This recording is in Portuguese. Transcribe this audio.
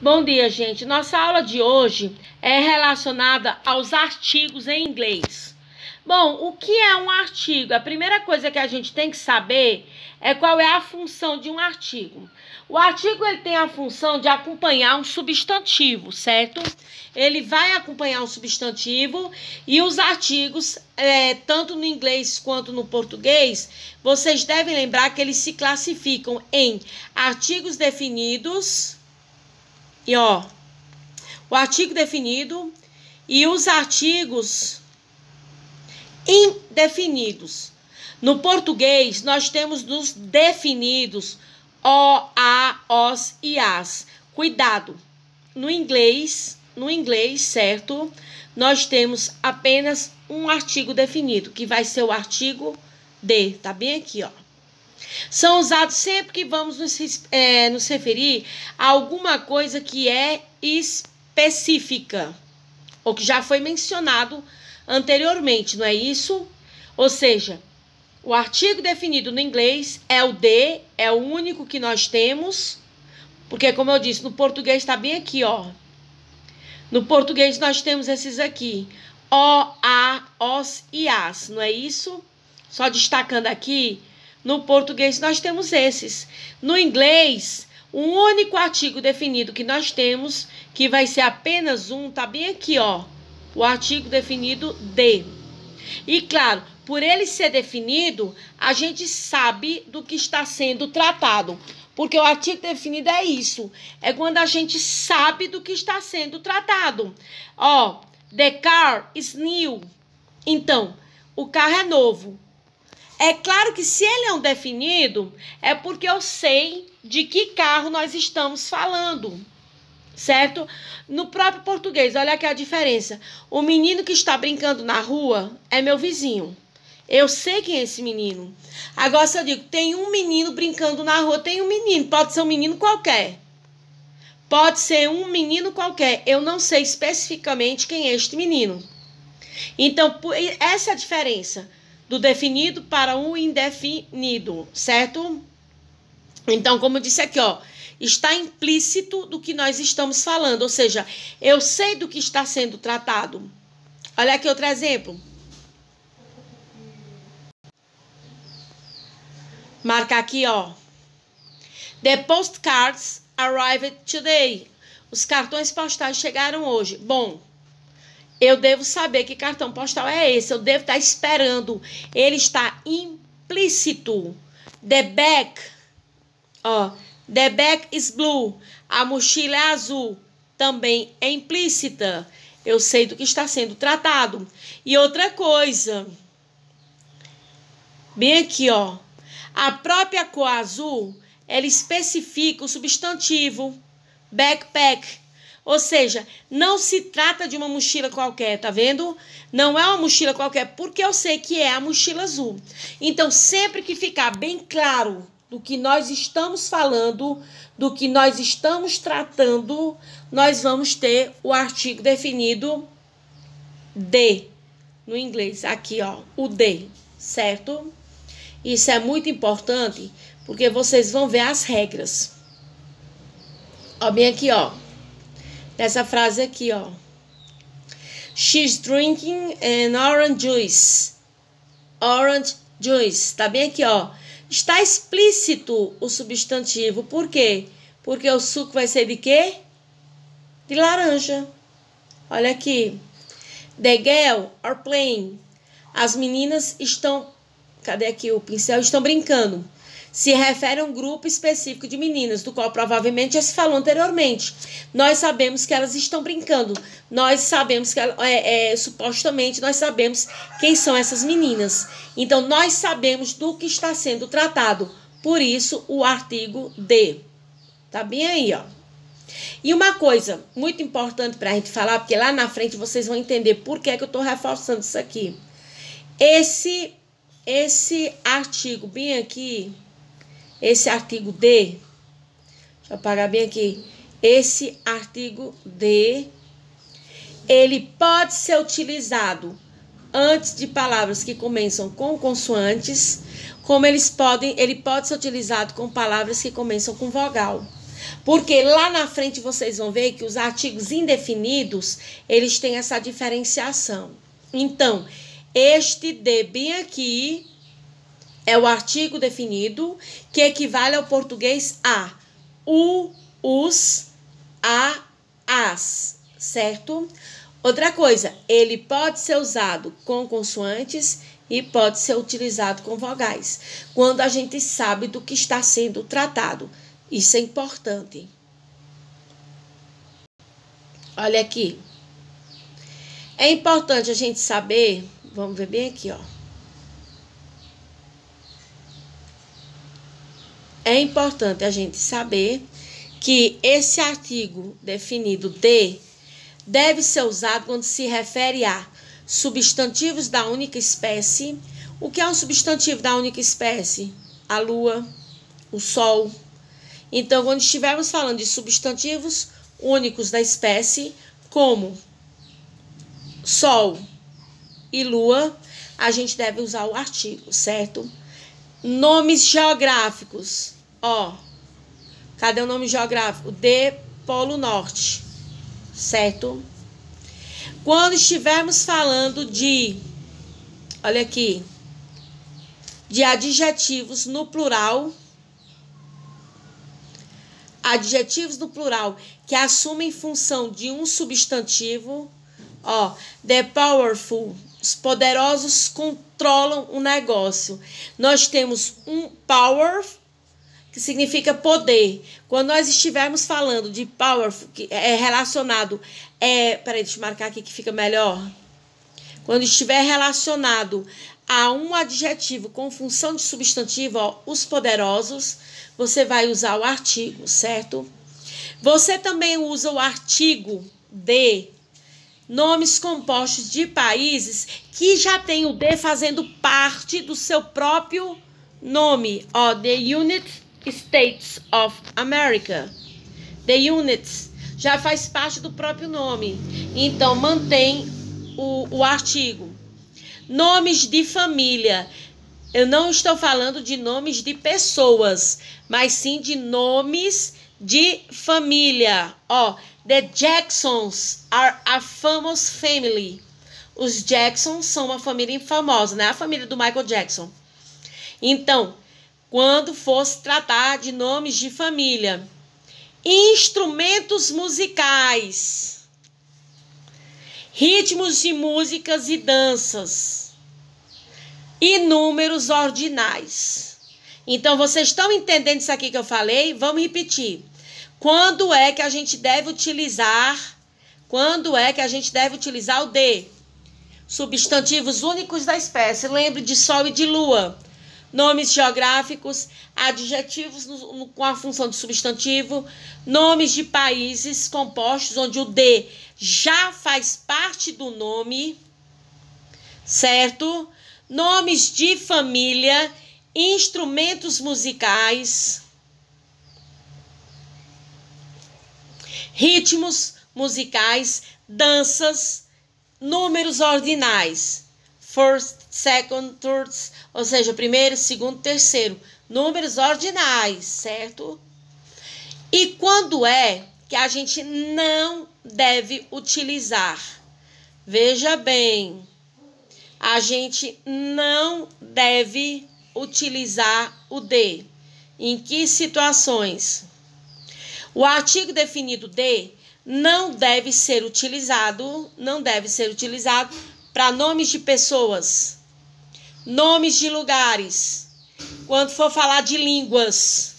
Bom dia, gente. Nossa aula de hoje é relacionada aos artigos em inglês. Bom, o que é um artigo? A primeira coisa que a gente tem que saber é qual é a função de um artigo. O artigo ele tem a função de acompanhar um substantivo, certo? Ele vai acompanhar um substantivo e os artigos, tanto no inglês quanto no português, vocês devem lembrar que eles se classificam em artigos definidos. E ó, o artigo definido e os artigos indefinidos. No português, nós temos nos definidos o, a, os e as. Cuidado, no inglês, certo? Nós temos apenas um artigo definido, que vai ser o artigo de, tá bem aqui, ó. São usados sempre que vamos nos referir a alguma coisa que é específica, ou que já foi mencionado anteriormente, não é isso? Ou seja, o artigo definido no inglês é o de, é o único que nós temos, porque como eu disse, no português está bem aqui, ó. No português nós temos esses aqui, o, a, os e as, não é isso? Só destacando aqui, no português nós temos esses. No inglês, o único artigo definido que nós temos, que vai ser apenas um, tá bem aqui, ó. O artigo definido de. E claro, por ele ser definido, a gente sabe do que está sendo tratado. Porque o artigo definido é isso. É quando a gente sabe do que está sendo tratado. Ó, the car is new. Então, o carro é novo. É claro que se ele é um definido, é porque eu sei de que carro nós estamos falando, certo? No próprio português, olha aqui a diferença. O menino que está brincando na rua é meu vizinho. Eu sei quem é esse menino. Agora, se eu digo, tem um menino brincando na rua, tem um menino, pode ser um menino qualquer. Pode ser um menino qualquer. Eu não sei especificamente quem é este menino. Então, essa é a diferença do definido para o indefinido, certo? Então, como eu disse aqui, ó, está implícito do que nós estamos falando, ou seja, eu sei do que está sendo tratado. Olha aqui outro exemplo. Marca aqui, ó. The postcards arrived today. Os cartões postais chegaram hoje. Bom, eu devo saber que cartão postal é esse. Eu devo estar esperando. Ele está implícito. The bag. Ó. The bag is blue. A mochila é azul. Também é implícita. Eu sei do que está sendo tratado. E outra coisa. Bem aqui, ó. A própria cor azul, ela especifica o substantivo. Backpack. Ou seja, não se trata de uma mochila qualquer, tá vendo? Não é uma mochila qualquer, porque eu sei que é a mochila azul. Então, sempre que ficar bem claro do que nós estamos falando, do que nós estamos tratando, nós vamos ter o artigo definido de, no inglês. Aqui, ó, o de, certo? Isso é muito importante, porque vocês vão ver as regras. Ó, bem aqui, ó. Nessa frase aqui, ó. She's drinking an orange juice. Orange juice. Tá bem aqui, ó. Está explícito o substantivo. Por quê? Porque o suco vai ser de quê? De laranja. Olha aqui. The girl are playing. As meninas estão... Cadê aqui o pincel? Estão brincando. Se refere a um grupo específico de meninas, do qual provavelmente já se falou anteriormente. Nós sabemos que elas estão brincando. Nós sabemos que, supostamente, nós sabemos quem são essas meninas. Então, nós sabemos do que está sendo tratado. Por isso, o artigo de. Tá bem aí, ó. E uma coisa muito importante para a gente falar, porque lá na frente vocês vão entender por que é que eu estou reforçando isso aqui. Esse artigo bem aqui... Esse artigo de, deixa eu apagar bem aqui, esse artigo de, ele pode ser utilizado antes de palavras que começam com consoantes, como ele pode ser utilizado com palavras que começam com vogal. Porque lá na frente vocês vão ver que os artigos indefinidos, eles têm essa diferenciação. Então, este de bem aqui é o artigo definido, que equivale ao português a, o, os, a, as, certo? Outra coisa, ele pode ser usado com consoantes e pode ser utilizado com vogais, quando a gente sabe do que está sendo tratado. Isso é importante. Olha aqui. É importante a gente saber, vamos ver bem aqui, ó. É importante a gente saber que esse artigo definido de deve ser usado quando se refere a substantivos da única espécie. O que é um substantivo da única espécie? A lua, o sol. Então, quando estivermos falando de substantivos únicos da espécie, como sol e lua, a gente deve usar o artigo, certo? Nomes geográficos. Ó, cadê o nome geográfico? De Polo Norte, certo? Quando estivermos falando de, olha aqui, de adjetivos no plural, adjetivos no plural que assumem função de um substantivo, ó, the powerful, os poderosos controlam o negócio. Nós temos um power, que significa poder. Quando nós estivermos falando de powerful, que é relacionado, peraí, deixa eu marcar aqui que fica melhor. Quando estiver relacionado a um adjetivo com função de substantivo, ó, os poderosos, você vai usar o artigo, certo? Você também usa o artigo de nomes compostos de países que já tem o de fazendo parte do seu próprio nome. Ó, the United States of America. The units já faz parte do próprio nome. Então, mantém o artigo. Nomes de família. Eu não estou falando de nomes de pessoas, mas sim de nomes de família. Ó, the Jacksons are a famous family. Os Jacksons são uma família famosa, né? A família do Michael Jackson. Então, quando fosse tratar de nomes de família. Instrumentos musicais. Ritmos de músicas e danças. E números ordinais. Então, vocês estão entendendo isso aqui que eu falei? Vamos repetir. Quando é que a gente deve utilizar? Quando é que a gente deve utilizar o de? Substantivos únicos da espécie. Lembre de sol e de lua. Nomes geográficos, adjetivos com a função de substantivo, nomes de países compostos onde o de já faz parte do nome, certo? Nomes de família, instrumentos musicais, ritmos musicais, danças, números ordinais. First, second, third, ou seja, primeiro, segundo, terceiro. Números ordinais, certo? E quando é que a gente não deve utilizar? Veja bem, a gente não deve utilizar o de. Em que situações? O artigo definido de não deve ser utilizado para nomes de pessoas, nomes de lugares, quando for falar de línguas,